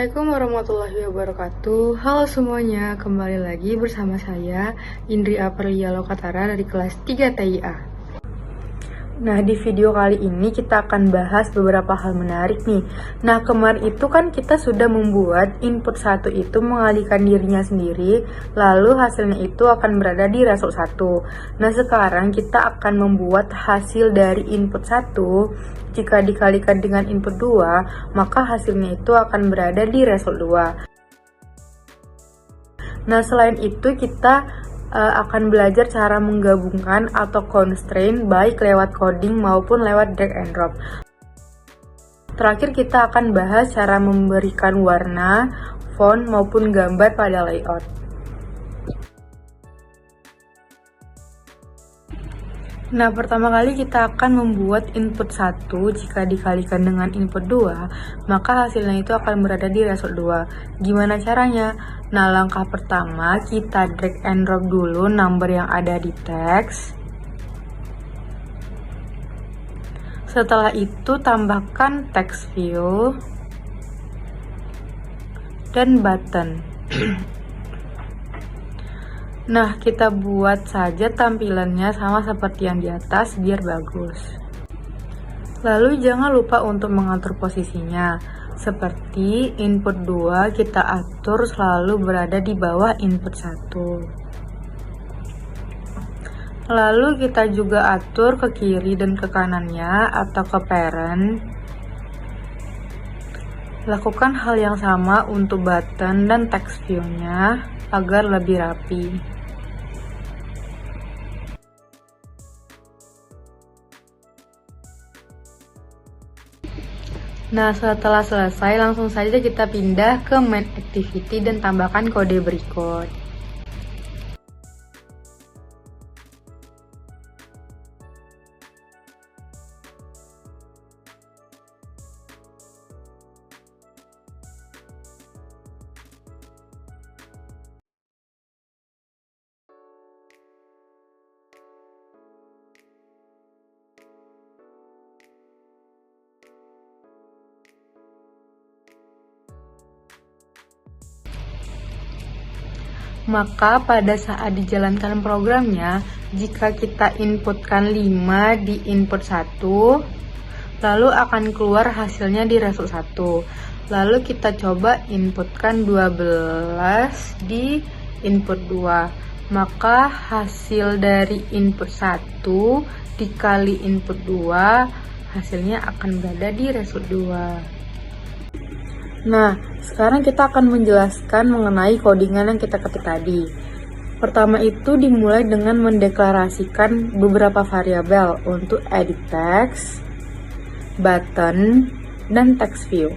Assalamualaikum warahmatullahi wabarakatuh. Halo semuanya, kembali lagi bersama saya Indri Aprilia Lokatara dari kelas 3 TIA. Nah, di video kali ini kita akan bahas beberapa hal menarik nih. Nah, kemarin itu kan kita sudah membuat input 1 itu mengalihkan dirinya sendiri, lalu hasilnya itu akan berada di result 1. Nah, sekarang kita akan membuat hasil dari input 1. Jika dikalikan dengan input 2, maka hasilnya itu akan berada di result 2. Nah, selain itu kita akan belajar cara menggabungkan atau constraint baik lewat coding maupun lewat drag and drop. Terakhir kita akan bahas cara memberikan warna, font maupun gambar pada layout. Nah, pertama kali kita akan membuat input 1, jika dikalikan dengan input 2, maka hasilnya itu akan berada di result 2. Gimana caranya? Nah, langkah pertama kita drag and drop dulu number yang ada di teks. Setelah itu tambahkan text view dan button. Nah, kita buat saja tampilannya sama seperti yang di atas biar bagus. Lalu jangan lupa untuk mengatur posisinya. Seperti input 2 kita atur selalu berada di bawah input 1. Lalu kita juga atur ke kiri dan ke kanannya atau ke parent. Lakukan hal yang sama untuk button dan text view-nya agar lebih rapi. Nah, setelah selesai, langsung saja kita pindah ke main activity dan tambahkan kode berikut. Maka pada saat dijalankan programnya, jika kita inputkan 5 di input 1, lalu akan keluar hasilnya di result 1. Lalu kita coba inputkan 12 di input 2. Maka hasil dari input 1 dikali input 2, hasilnya akan berada di result 2. Nah, sekarang kita akan menjelaskan mengenai codingan yang kita ketik tadi. Pertama itu dimulai dengan mendeklarasikan beberapa variabel untuk edit text, button, dan text view.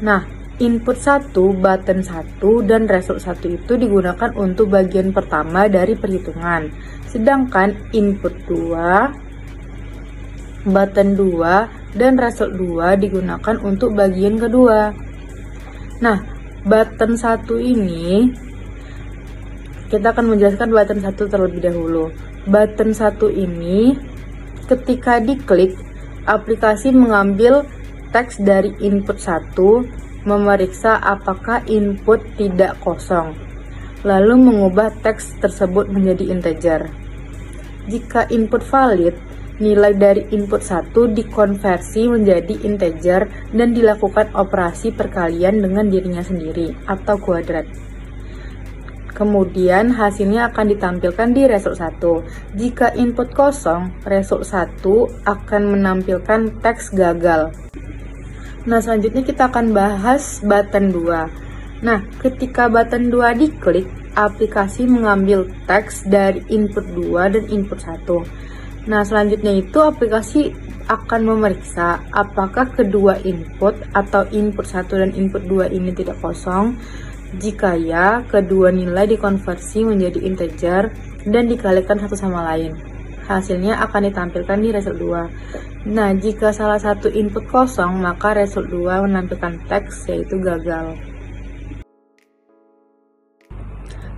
Nah, input 1, button 1, dan result 1 itu digunakan untuk bagian pertama dari perhitungan. Sedangkan input 2, button 2, dan result 2 digunakan untuk bagian kedua. Nah, button 1 ini kita akan menjelaskan button 1 terlebih dahulu. Button 1 ini ketika diklik, aplikasi mengambil teks dari input 1, memeriksa apakah input tidak kosong, lalu mengubah teks tersebut menjadi integer. Jika input valid, nilai dari input 1 dikonversi menjadi integer dan dilakukan operasi perkalian dengan dirinya sendiri atau kuadrat. Kemudian hasilnya akan ditampilkan di result 1. Jika input kosong, result 1 akan menampilkan teks gagal. Nah, selanjutnya kita akan bahas button 2. Nah, ketika button 2 diklik, aplikasi mengambil teks dari input 2 dan input 1. Nah, selanjutnya itu aplikasi akan memeriksa apakah kedua input atau input 1 dan input 2 ini tidak kosong. Jika ya, kedua nilai dikonversi menjadi integer dan dikalikan satu sama lain. Hasilnya akan ditampilkan di result 2. Nah, jika salah satu input kosong, maka result 2 menampilkan teks yaitu gagal.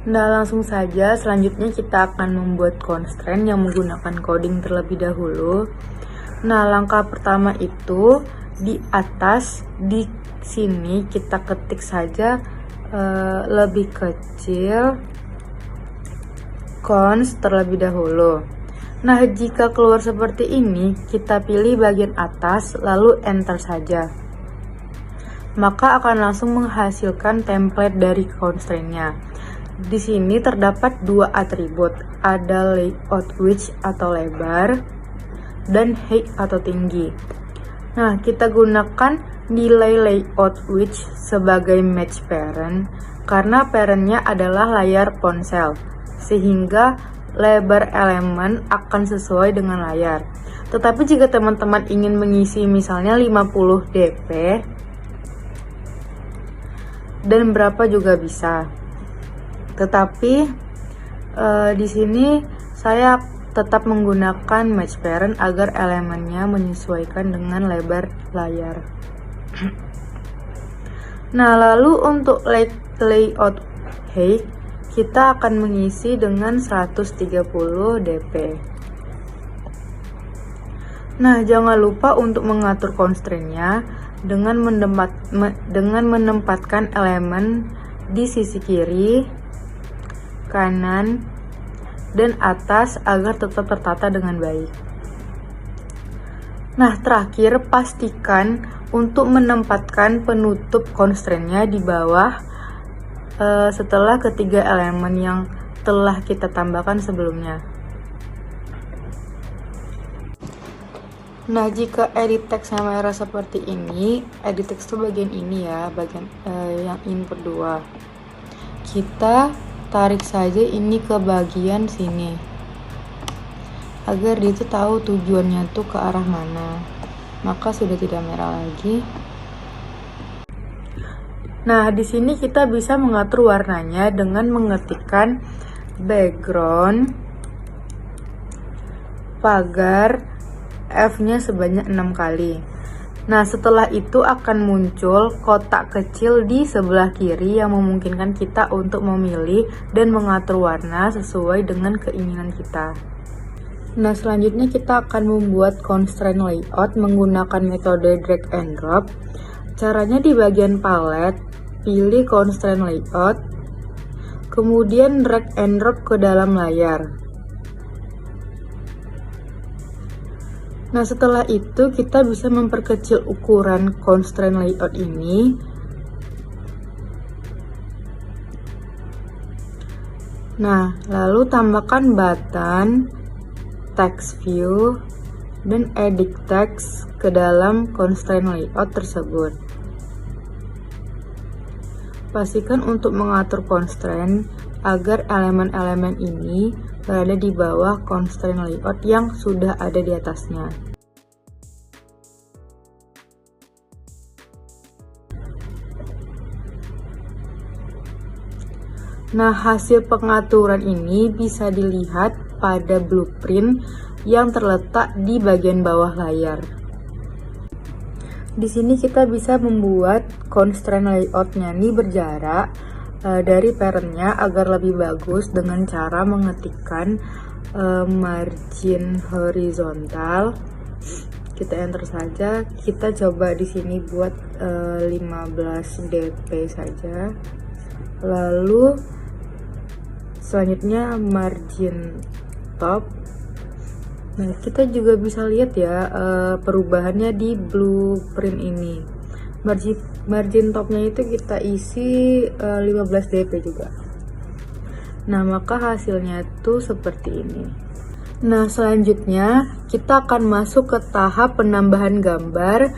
Nah, langsung saja selanjutnya kita akan membuat constraint yang menggunakan coding terlebih dahulu. Nah, langkah pertama itu di atas di sini kita ketik saja lebih kecil cons terlebih dahulu. Nah, jika keluar seperti ini, kita pilih bagian atas lalu enter saja. Maka akan langsung menghasilkan template dari constraint-nya. Di sini terdapat dua atribut, ada layout width atau lebar dan height atau tinggi. Nah, kita gunakan nilai layout width sebagai match parent karena parentnya adalah layar ponsel, sehingga lebar elemen akan sesuai dengan layar. Tetapi jika teman-teman ingin mengisi misalnya 50 dp dan berapa juga bisa. Tetapi di sini saya tetap menggunakan match parent agar elemennya menyesuaikan dengan lebar layar. Nah, lalu untuk layout height kita akan mengisi dengan 130 dp. Nah, jangan lupa untuk mengatur constraint-nya dengan menempatkan elemen di sisi kiri, kanan, dan atas agar tetap tertata dengan baik. Nah, terakhir pastikan untuk menempatkan penutup constraint-nya di bawah setelah ketiga elemen yang telah kita tambahkan sebelumnya. Nah, jika edit text-nya merah seperti ini, edit text itu bagian ini ya, bagian yang input 2. Kita tarik saja ini ke bagian sini agar dia tuh tahu tujuannya tuh ke arah mana. Maka sudah tidak merah lagi. Nah, di sini kita bisa mengatur warnanya dengan mengetikkan background pagar F-nya sebanyak 6 kali. Nah, setelah itu akan muncul kotak kecil di sebelah kiri yang memungkinkan kita untuk memilih dan mengatur warna sesuai dengan keinginan kita. Nah, selanjutnya kita akan membuat constraint layout menggunakan metode drag and drop. Caranya di bagian palette, pilih constraint layout, kemudian drag and drop ke dalam layar. Nah, setelah itu kita bisa memperkecil ukuran constraint layout ini. Nah, lalu tambahkan button, text view, dan edit text ke dalam constraint layout tersebut. Pastikan untuk mengatur constraint agar elemen-elemen ini berada di bawah constraint layout yang sudah ada di atasnya. Nah, hasil pengaturan ini bisa dilihat pada blueprint yang terletak di bagian bawah layar. Di sini kita bisa membuat constraint layout-nya ini berjarak dari parent-nya agar lebih bagus dengan cara mengetikkan margin horizontal. Kita enter saja. Kita coba di sini buat 15 dp saja. Lalu selanjutnya margin top. Nah, kita juga bisa lihat ya perubahannya di blueprint ini. Margin topnya itu kita isi 15 dp juga. Nah, maka hasilnya itu seperti ini. Nah, selanjutnya kita akan masuk ke tahap penambahan gambar,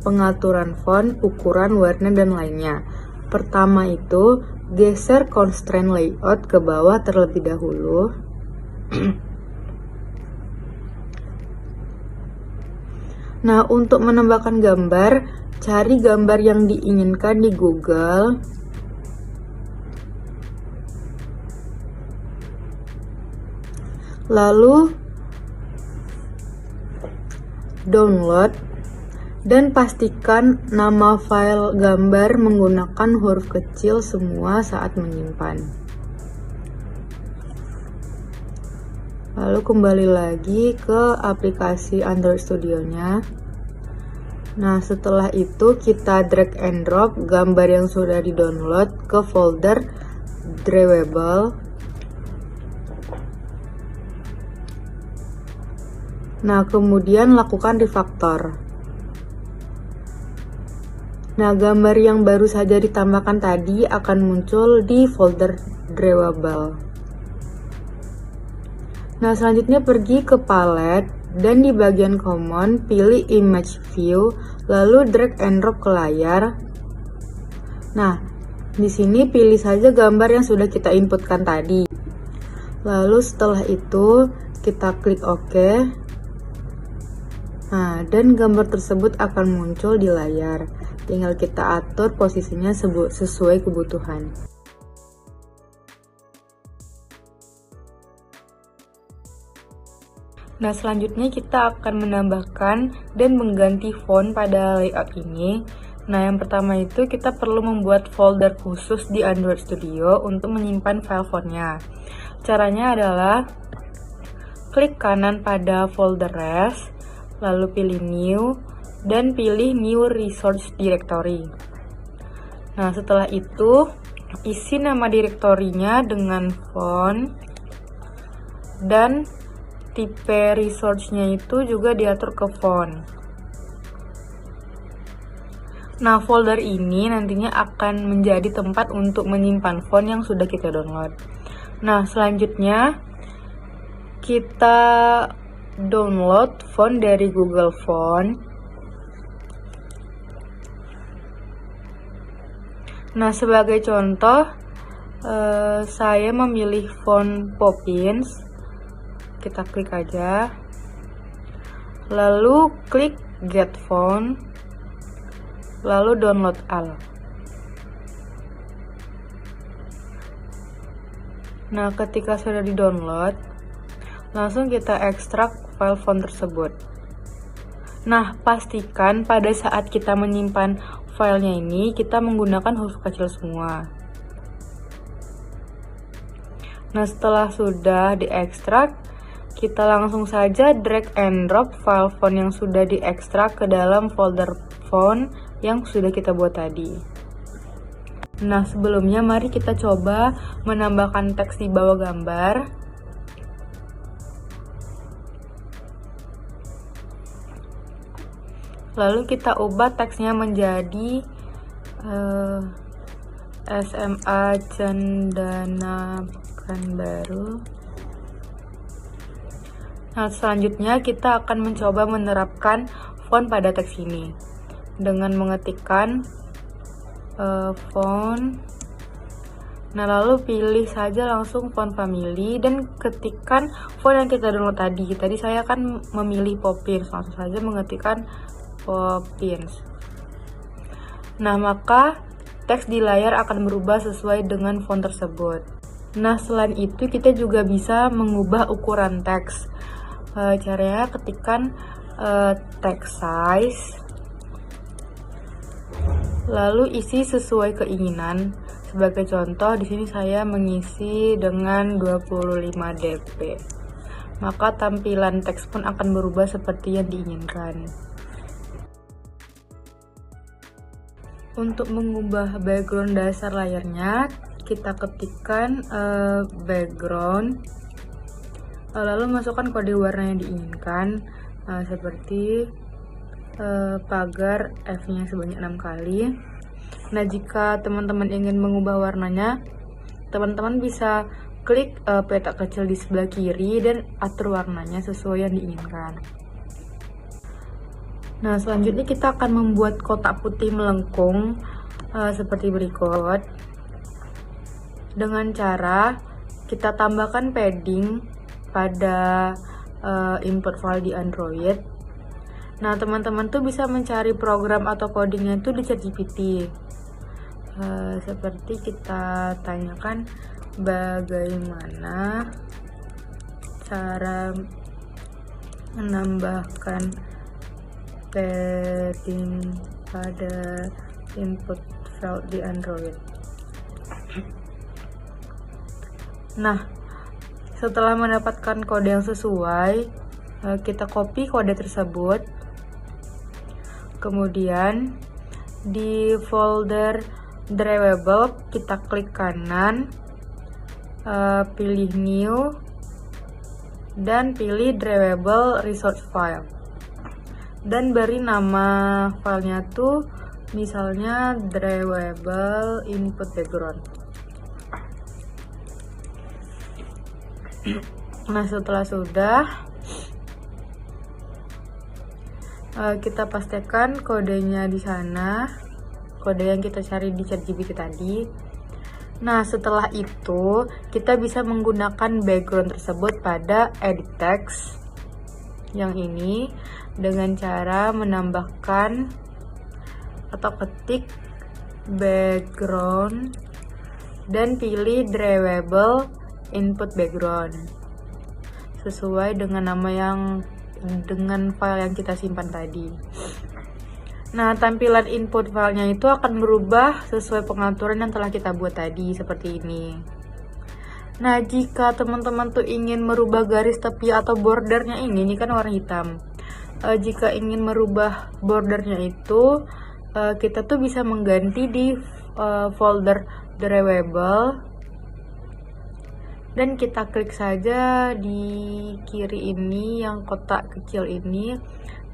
pengaturan font, ukuran, warna, dan lainnya. Pertama itu geser constraint layout ke bawah terlebih dahulu. Nah, untuk menambahkan gambar, cari gambar yang diinginkan di Google. Lalu download dan pastikan nama file gambar menggunakan huruf kecil semua saat menyimpan. Lalu kembali lagi ke aplikasi Android Studio-nya. Nah, setelah itu kita drag and drop gambar yang sudah di-download ke folder drawable. Nah, kemudian lakukan refactor. Nah, gambar yang baru saja ditambahkan tadi akan muncul di folder drawable. Nah, selanjutnya pergi ke palette dan di bagian common pilih image view, lalu drag and drop ke layar. Nah, di sini pilih saja gambar yang sudah kita inputkan tadi. Lalu setelah itu kita klik OK. Nah, dan gambar tersebut akan muncul di layar. Tinggal kita atur posisinya sesuai kebutuhan. Nah, selanjutnya kita akan menambahkan dan mengganti font pada layout ini. Nah, yang pertama itu kita perlu membuat folder khusus di Android Studio untuk menyimpan file fontnya. Caranya adalah klik kanan pada folder res, lalu pilih new, dan pilih new resource directory. Nah, setelah itu isi nama direktorinya dengan font dan tipe resource-nya itu juga diatur ke font. Nah, folder ini nantinya akan menjadi tempat untuk menyimpan font yang sudah kita download. Nah, selanjutnya kita download font dari Google Font. Nah, sebagai contoh, saya memilih font Poppins. Kita klik aja. Lalu klik Get Font. Lalu download all. Nah, ketika sudah di-download, langsung kita ekstrak file font tersebut. Nah, pastikan pada saat kita menyimpan filenya ini, kita menggunakan huruf kecil semua. Nah, setelah sudah diekstrak, kita langsung saja drag and drop file font yang sudah diekstrak ke dalam folder font yang sudah kita buat tadi. Nah, sebelumnya mari kita coba menambahkan teks di bawah gambar. Lalu kita ubah teksnya menjadi SMA Cendana Pekanbaru. Nah, selanjutnya kita akan mencoba menerapkan font pada teks ini dengan mengetikkan font. Nah, lalu pilih saja langsung font family dan ketikkan font yang kita download tadi. Tadi saya kan memilih Poppins, langsung saja mengetikkan Poppins. Nah, maka teks di layar akan berubah sesuai dengan font tersebut. Nah, selain itu kita juga bisa mengubah ukuran teks. Caranya ketikkan text size, lalu isi sesuai keinginan. Sebagai contoh, di sini saya mengisi dengan 25 dp. Maka tampilan teks pun akan berubah seperti yang diinginkan. Untuk mengubah background dasar layarnya, kita ketikkan background, lalu masukkan kode warna yang diinginkan, seperti pagar F-nya sebanyak 6 kali. Nah, jika teman-teman ingin mengubah warnanya, teman-teman bisa klik peta kecil di sebelah kiri dan atur warnanya sesuai yang diinginkan. Nah, selanjutnya kita akan membuat kotak putih melengkung seperti berikut. Dengan cara kita tambahkan padding pada input file di Android. Nah, teman-teman tuh bisa mencari program atau codingnya itu di ChatGPT. Seperti kita tanyakan bagaimana cara menambahkan padding pada input file di Android. Nah, setelah mendapatkan kode yang sesuai, kita copy kode tersebut, Kemudian di folder drivable kita klik kanan, pilih new, dan pilih drivable resource file, dan beri nama filenya tuh misalnya drivable input background. Nah, setelah sudah, kita pastikan kodenya di sana, kode yang kita cari di ChatGPT tadi. Nah, setelah itu kita bisa menggunakan background tersebut pada edit text yang ini dengan cara menambahkan atau ketik background dan pilih drivable input background sesuai dengan dengan file yang kita simpan tadi. Nah, tampilan input filenya itu akan berubah sesuai pengaturan yang telah kita buat tadi, seperti ini. Nah, jika teman-teman tuh ingin merubah garis tepi atau bordernya ini kan warna hitam. Jika ingin merubah bordernya itu, kita tuh bisa mengganti di folder drivable, dan kita klik saja di kiri ini yang kotak kecil ini,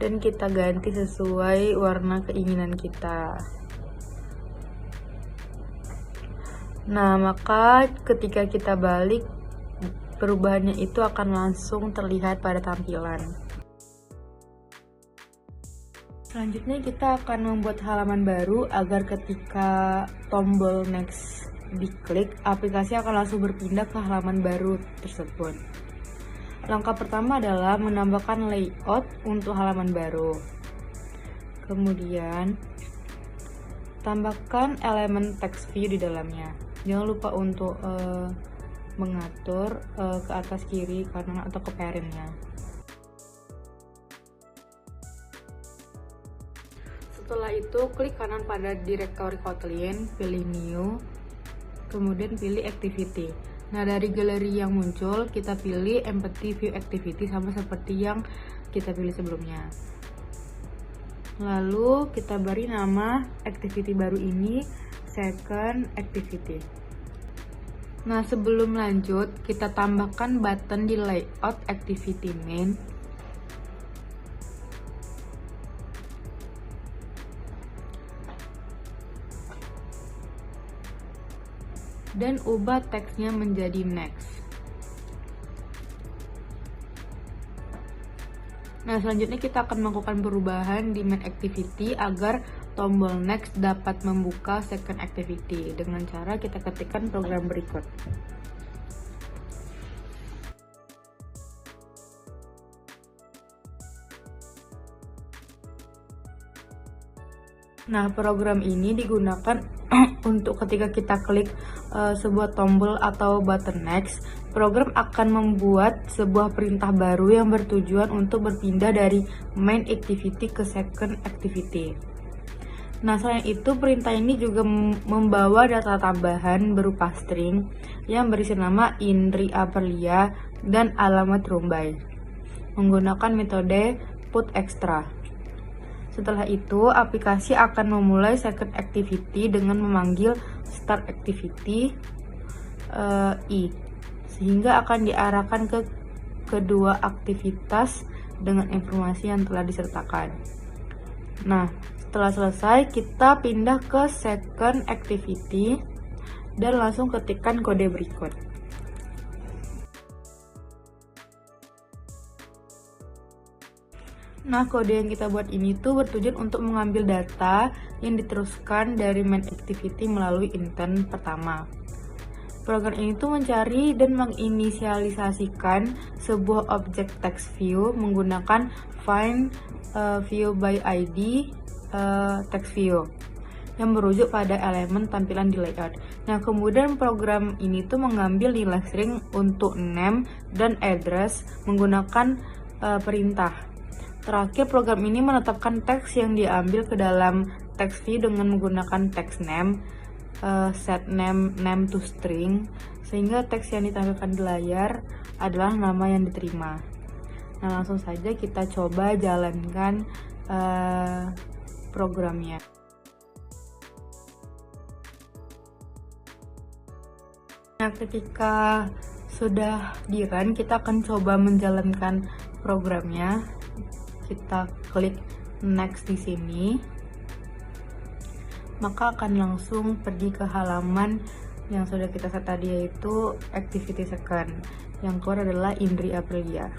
dan kita ganti sesuai warna keinginan kita. Nah, maka ketika kita balik, perubahannya itu akan langsung terlihat pada tampilan. Selanjutnya kita akan membuat halaman baru agar ketika tombol next diklik, aplikasi akan langsung berpindah ke halaman baru tersebut. Langkah pertama adalah menambahkan layout untuk halaman baru. Kemudian, tambahkan elemen text view di dalamnya. Jangan lupa untuk mengatur ke atas, kiri, kanan, atau ke parent-nya. Setelah itu, klik kanan pada directory Kotlin, pilih new, kemudian pilih activity. Nah, dari galeri yang muncul, kita pilih empty view activity sama seperti yang kita pilih sebelumnya. Lalu, kita beri nama activity baru ini second activity. Nah, sebelum lanjut, kita tambahkan button di layout activity main. Dan ubah teksnya menjadi next. Nah, selanjutnya kita akan melakukan perubahan di main activity agar tombol next dapat membuka second activity dengan cara kita ketikkan program berikut. Nah, program ini digunakan untuk ketika kita klik sebuah tombol atau button next, program akan membuat sebuah perintah baru yang bertujuan untuk berpindah dari main activity ke second activity. Nah, selain itu, perintah ini juga membawa data tambahan berupa string yang berisi nama Indri Aprilia dan alamat Rumbai menggunakan metode putExtra. Setelah itu, aplikasi akan memulai second activity dengan memanggil start activity i, sehingga akan diarahkan ke kedua aktivitas dengan informasi yang telah disertakan. Nah, setelah selesai, kita pindah ke second activity dan langsung ketikkan kode berikut. Nah, kode yang kita buat ini tuh bertujuan untuk mengambil data yang diteruskan dari main activity melalui intent pertama. Program ini tuh mencari dan menginisialisasikan sebuah objek text view menggunakan find view by ID text view yang merujuk pada elemen tampilan di layout. Nah, kemudian program ini tuh mengambil nilai string untuk name dan address menggunakan perintah. Terakhir, program ini menetapkan teks yang diambil ke dalam text view dengan menggunakan text name, set name to string, sehingga teks yang ditampilkan di layar adalah nama yang diterima. Nah, langsung saja kita coba jalankan programnya. Nah, ketika sudah di-run, kita akan coba menjalankan programnya. Kita klik next di sini. Maka akan langsung pergi ke halaman yang sudah kita set tadi, yaitu activity second. Yang keluar adalah Indri Aprilia.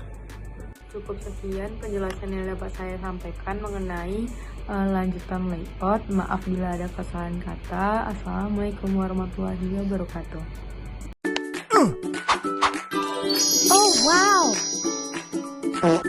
Cukup sekian penjelasan yang dapat saya sampaikan mengenai lanjutan layout. Maaf bila ada kesalahan kata. Assalamualaikum warahmatullahi wabarakatuh. Oh wow!